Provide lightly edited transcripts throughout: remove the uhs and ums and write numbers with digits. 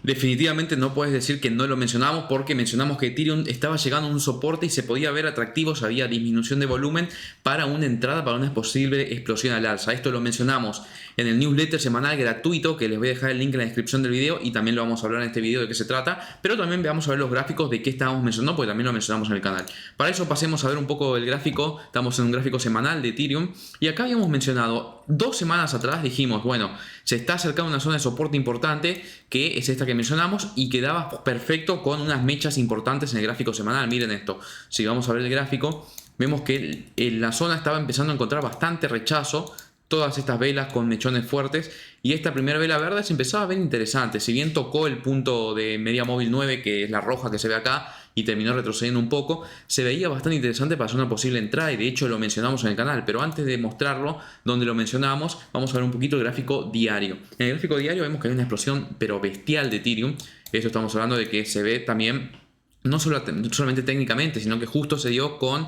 Definitivamente no puedes decir que no lo mencionamos, porque mencionamos que Ethereum estaba llegando a un soporte y se podía ver atractivo, había disminución de volumen para una entrada, para una posible explosión al alza. Esto lo mencionamos en el newsletter semanal gratuito, que les voy a dejar el link en la descripción del video, y también lo vamos a hablar en este video de qué se trata, pero también vamos a ver los gráficos de qué estábamos mencionando, porque también lo mencionamos en el canal. Para eso pasemos a ver un poco el gráfico. Estamos en un gráfico semanal de Ethereum y acá habíamos mencionado 2 semanas atrás, dijimos, bueno, se está acercando a una zona de soporte importante, que es esta que mencionamos, y quedaba perfecto con unas mechas importantes en el gráfico semanal. Miren esto, si vamos a ver el gráfico, vemos que en la zona estaba empezando a encontrar bastante rechazo, todas estas velas con mechones fuertes, y esta primera vela verde se empezaba a ver interesante. Si bien tocó el punto de media móvil 9, que es la roja que se ve acá, y terminó retrocediendo un poco, se veía bastante interesante para hacer una posible entrada, y de hecho lo mencionamos en el canal. Pero antes de mostrarlo donde lo mencionamos, vamos a ver un poquito el gráfico diario. En el gráfico diario vemos que hay una explosión pero bestial de Ethereum. Esto estamos hablando de que se ve también no solamente técnicamente, sino que justo se dio con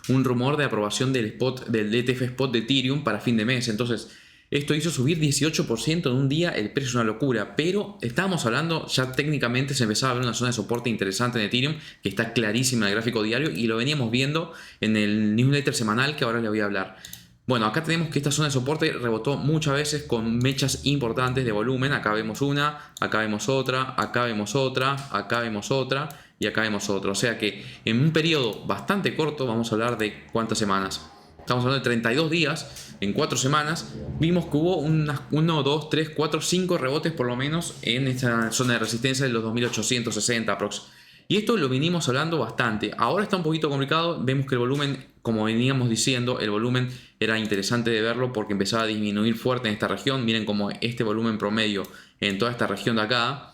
un rumor de aprobación del ETF Spot de Ethereum para fin de mes. Entonces esto hizo subir 18% en un día, el precio es una locura, pero estábamos hablando, ya técnicamente se empezaba a ver una zona de soporte interesante en Ethereum, que está clarísima en el gráfico diario, y lo veníamos viendo en el newsletter semanal que ahora les voy a hablar. Bueno, acá tenemos que esta zona de soporte rebotó muchas veces con mechas importantes de volumen. Acá vemos una, acá vemos otra, acá vemos otra, acá vemos otra y acá vemos otra. O sea que en un periodo bastante corto, vamos a hablar de cuántas semanas. Estamos hablando de 32 días, en 4 semanas, vimos que hubo unas 1, 2, 3, 4, 5 rebotes por lo menos en esta zona de resistencia de los 2860 aprox. Y esto lo venimos hablando bastante. Ahora está un poquito complicado, vemos que el volumen, como veníamos diciendo, el volumen era interesante de verlo porque empezaba a disminuir fuerte en esta región. Miren cómo este volumen promedio en toda esta región de acá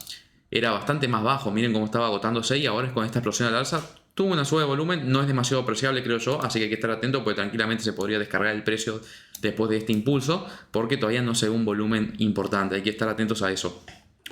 era bastante más bajo. Miren cómo estaba agotándose, y ahora es con esta explosión al alza. Tuvo una suba de volumen, no es demasiado apreciable creo yo, así que hay que estar atento porque tranquilamente se podría descargar el precio después de este impulso, porque todavía no se ve un volumen importante, hay que estar atentos a eso.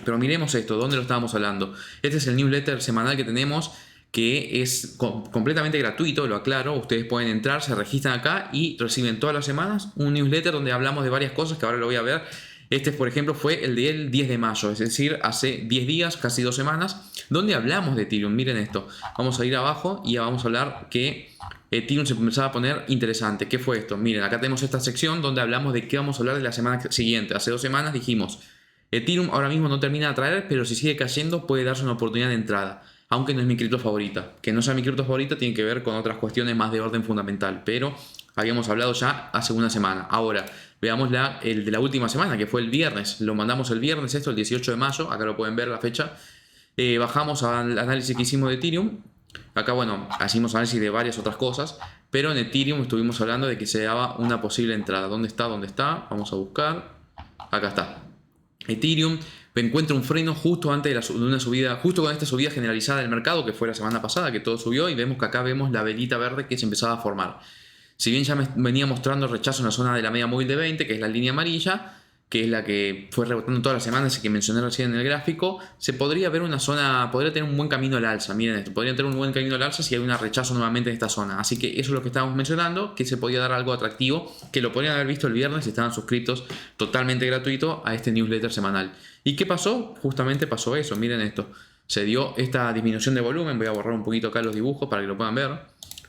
Pero miremos esto, ¿dónde lo estábamos hablando? Este es el newsletter semanal que tenemos, que es completamente gratuito, lo aclaro. Ustedes pueden entrar, se registran acá y reciben todas las semanas un newsletter donde hablamos de varias cosas que ahora lo voy a ver. Este, por ejemplo, fue el del 10 de mayo, es decir, hace 10 días, casi 2 semanas, donde hablamos de Ethereum. Miren esto, vamos a ir abajo y ya vamos a hablar que Ethereum se empezaba a poner interesante. ¿Qué fue esto? Miren, acá tenemos esta sección donde hablamos de qué vamos a hablar de la semana siguiente. Hace 2 semanas dijimos, Ethereum ahora mismo no termina de atraer, pero si sigue cayendo puede darse una oportunidad de entrada. Aunque no es mi cripto favorita. Que no sea mi cripto favorita tiene que ver con otras cuestiones más de orden fundamental. Pero habíamos hablado ya hace una semana. Ahora, veamos el de la última semana, que fue el viernes. Lo mandamos el viernes, esto, el 18 de mayo. Acá lo pueden ver la fecha. Bajamos al análisis que hicimos de Ethereum. Acá, bueno, hicimos análisis de varias otras cosas. Pero en Ethereum estuvimos hablando de que se daba una posible entrada. ¿Dónde está? ¿Dónde está? Vamos a buscar. Acá está. Ethereum encuentra un freno justo antes de una subida, justo con esta subida generalizada del mercado que fue la semana pasada, que todo subió, y vemos que acá vemos la velita verde que se empezaba a formar. Si bien ya me venía mostrando rechazo en la zona de la media móvil de 20, que es la línea amarilla, que es la que fue rebotando todas las semanas y que mencioné recién en el gráfico, se podría ver una zona, podría tener un buen camino al alza. Miren esto, podría tener un buen camino al alza si hay un rechazo nuevamente en esta zona. Así que eso es lo que estábamos mencionando, que se podía dar algo atractivo, que lo podrían haber visto el viernes si estaban suscritos totalmente gratuito a este newsletter semanal. ¿Y qué pasó? Justamente pasó eso, miren esto. Se dio esta disminución de volumen, voy a borrar un poquito acá los dibujos para que lo puedan ver.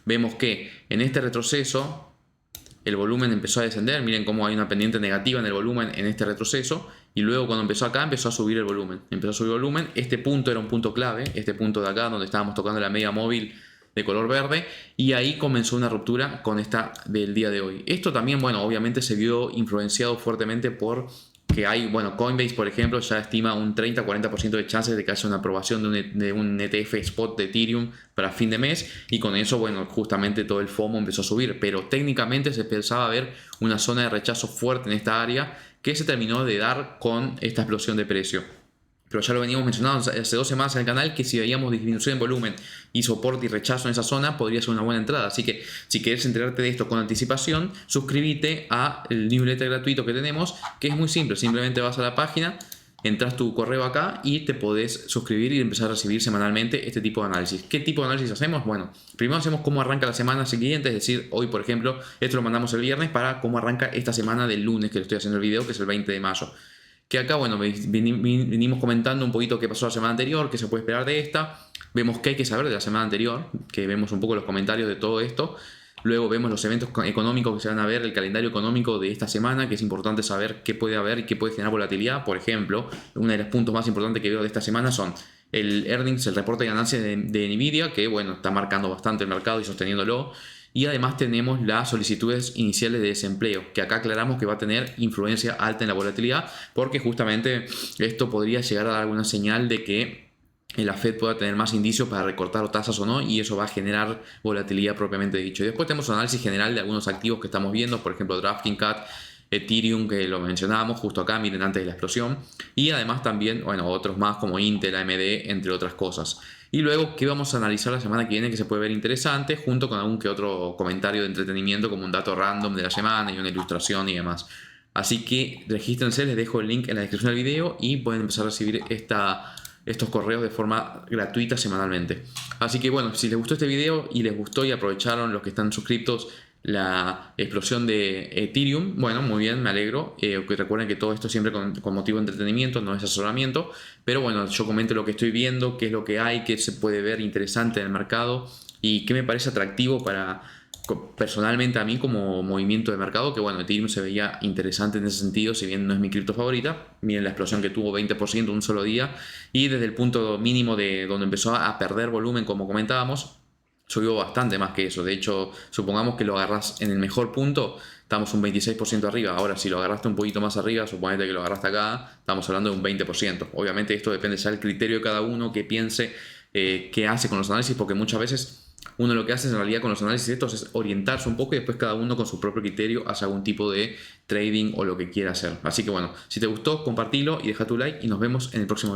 Vemos que en este retroceso el volumen empezó a descender. Miren cómo hay una pendiente negativa en el volumen en este retroceso, y luego cuando empezó acá empezó a subir el volumen. Este punto era un punto clave, este punto de acá donde estábamos tocando la media móvil de color verde, y ahí comenzó una ruptura con esta del día de hoy. Esto también, bueno, obviamente se vio influenciado fuertemente por que hay, bueno, Coinbase por ejemplo ya estima un 30-40% de chances de que haya una aprobación de un ETF Spot de Ethereum para fin de mes, y con eso, bueno, justamente todo el FOMO empezó a subir, pero técnicamente se pensaba ver una zona de rechazo fuerte en esta área que se terminó de dar con esta explosión de precio. Pero ya lo veníamos mencionando hace 2 semanas en el canal, que si veíamos disminución en volumen y soporte y rechazo en esa zona, podría ser una buena entrada. Así que si quieres enterarte de esto con anticipación, suscríbete al newsletter gratuito que tenemos, que es muy simple. Simplemente vas a la página, entras tu correo acá y te podés suscribir y empezar a recibir semanalmente este tipo de análisis. ¿Qué tipo de análisis hacemos? Bueno, primero hacemos cómo arranca la semana siguiente, es decir, hoy por ejemplo, esto lo mandamos el viernes para cómo arranca esta semana del lunes, que le estoy haciendo el video, que es el 20 de mayo. que acá, bueno, venimos comentando un poquito qué pasó la semana anterior, qué se puede esperar de esta. Vemos qué hay que saber de la semana anterior, que vemos un poco los comentarios de todo esto. Luego vemos los eventos económicos que se van a ver, el calendario económico de esta semana, que es importante saber qué puede haber y qué puede generar volatilidad. Por ejemplo, uno de los puntos más importantes que veo de esta semana son el earnings, el reporte de ganancias de Nvidia, que bueno, está marcando bastante el mercado y sosteniéndolo. Y además tenemos las solicitudes iniciales de desempleo, que acá aclaramos que va a tener influencia alta en la volatilidad, porque justamente esto podría llegar a dar alguna señal de que la Fed pueda tener más indicios para recortar tasas o no, y eso va a generar volatilidad propiamente dicho. Y después tenemos un análisis general de algunos activos que estamos viendo, por ejemplo DraftKings, CAT, Ethereum, que lo mencionábamos justo acá, miren, antes de la explosión, y además también, bueno, otros más como Intel, AMD, entre otras cosas. Y luego, ¿qué vamos a analizar la semana que viene que se puede ver interesante? Junto con algún que otro comentario de entretenimiento, como un dato random de la semana y una ilustración y demás. Así que regístrense, les dejo el link en la descripción del video y pueden empezar a recibir estos correos de forma gratuita semanalmente. Así que bueno, si les gustó este video y les gustó y aprovecharon los que están suscriptos la explosión de Ethereum, bueno, muy bien, me alegro. Que recuerden que todo esto siempre con motivo de entretenimiento, no es asesoramiento. Pero bueno, yo comento lo que estoy viendo, qué es lo que hay, qué se puede ver interesante en el mercado y qué me parece atractivo para personalmente a mí como movimiento de mercado, que bueno, Ethereum se veía interesante en ese sentido, si bien no es mi cripto favorita. Miren la explosión que tuvo, 20% en un solo día, y desde el punto mínimo de donde empezó a perder volumen, como comentábamos, subió bastante más que eso. De hecho, supongamos que lo agarras en el mejor punto, estamos un 26% arriba. Ahora, si lo agarraste un poquito más arriba, suponete que lo agarraste acá, estamos hablando de un 20%. Obviamente esto depende ya del criterio de cada uno, que piense, qué hace con los análisis, porque muchas veces uno lo que hace en realidad con los análisis estos es orientarse un poco y después cada uno con su propio criterio hace algún tipo de trading o lo que quiera hacer. Así que bueno, si te gustó, compartilo y deja tu like y nos vemos en el próximo video.